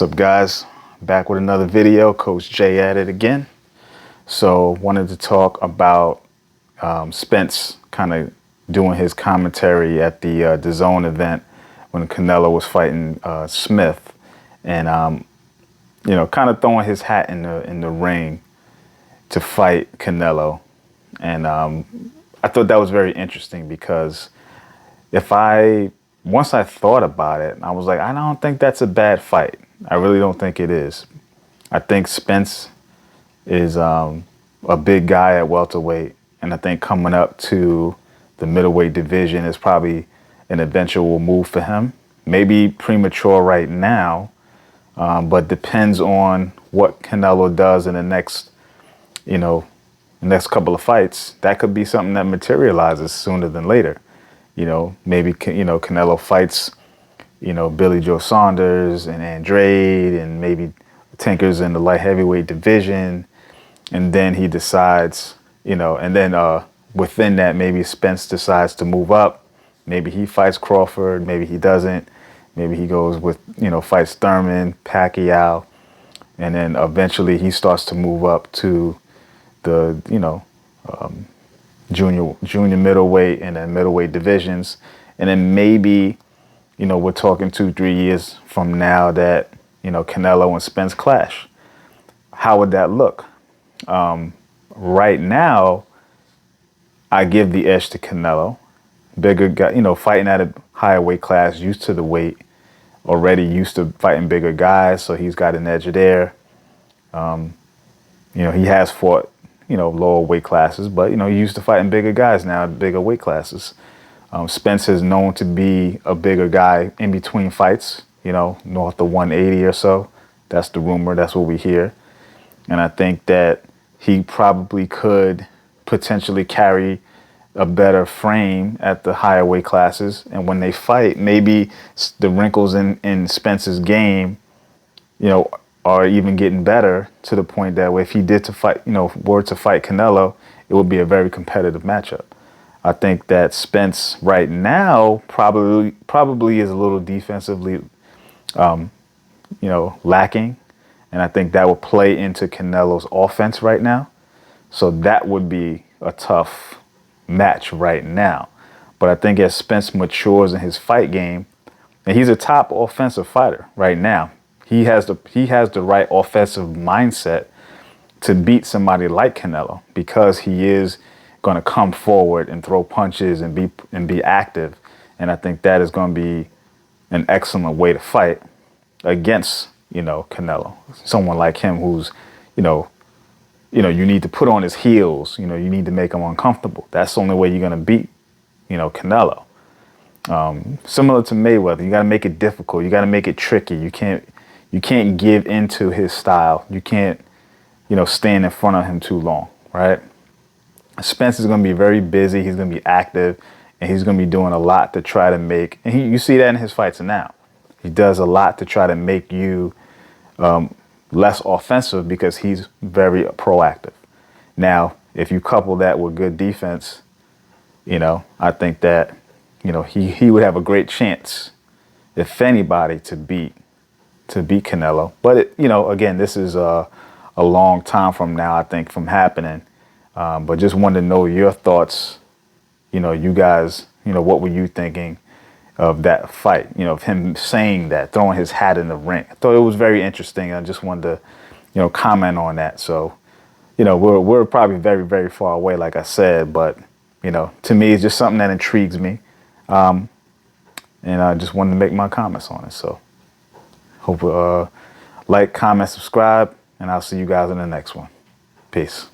up, guys? Back with another video. Coach Jay at it again. So wanted to talk about Spence kind of doing his commentary at the Zone event when Canelo was fighting Smith, and kind of throwing his hat in the ring to fight Canelo. And I thought that was very interesting because once I thought about it, I was like, I don't think that's a bad fight. I really don't think it is. I think Spence is a big guy at welterweight, and I think coming up to the middleweight division is probably an eventual move for him. Maybe premature right now, but depends on what Canelo does in the next couple of fights. That could be something that materializes sooner than later. Maybe Canelo fights Billy Joe Saunders and Andrade, and maybe tinkers in the light heavyweight division, and then he decides, and then within that, maybe Spence decides to move up. Maybe he fights Crawford, maybe he doesn't. Maybe he goes with, fights Thurman, Pacquiao, and then eventually he starts to move up to the, junior middleweight and then middleweight divisions. And then maybe, we're talking 2-3 years from now that, Canelo and Spence clash. How would that look? Right now, I give the edge to Canelo. Bigger guy, fighting at a higher weight class, used to the weight, already used to fighting bigger guys, so he's got an edge there. He has fought, lower weight classes, but, he used to fighting bigger guys now, bigger weight classes. Spence is known to be a bigger guy in between fights, north of 180 or so. That's the rumor. That's what we hear. And I think that he probably could potentially carry a better frame at the higher weight classes. And when they fight, maybe the wrinkles in Spence's game, are even getting better to the point that if he did to fight, were to fight Canelo, it would be a very competitive matchup. I think that Spence right now probably is a little defensively, lacking. And I think that will play into Canelo's offense right now. So that would be a tough match right now. But I think as Spence matures in his fight game, and he's a top offensive fighter right now, he has the right offensive mindset to beat somebody like Canelo, because he is going to come forward and throw punches and be active. And I think that is going to be an excellent way to fight against, Canelo. Someone like him who's, you need to put on his heels, you need to make him uncomfortable. That's the only way you're going to beat, Canelo. Similar to Mayweather, you got to make it difficult. You got to make it tricky. You can't give into his style. You can't, stand in front of him too long, right? Spence is going to be very busy. He's going to be active, and he's going to be doing a lot to try to make, and you see that in his fights now. He does a lot to try to make you less offensive because he's very proactive. Now, if you couple that with good defense, I think that, he would have a great chance, if anybody, to beat Canelo. But, again, this is a long time from now, I think, from happening. But just wanted to know your thoughts. You guys, what were you thinking of that fight? Of him saying that, throwing his hat in the ring. I thought it was very interesting. I just wanted to, comment on that. So, we're probably very, very far away, like I said. But, to me, it's just something that intrigues me. And I just wanted to make my comments on it. So, hope like, comment, subscribe, and I'll see you guys in the next one. Peace.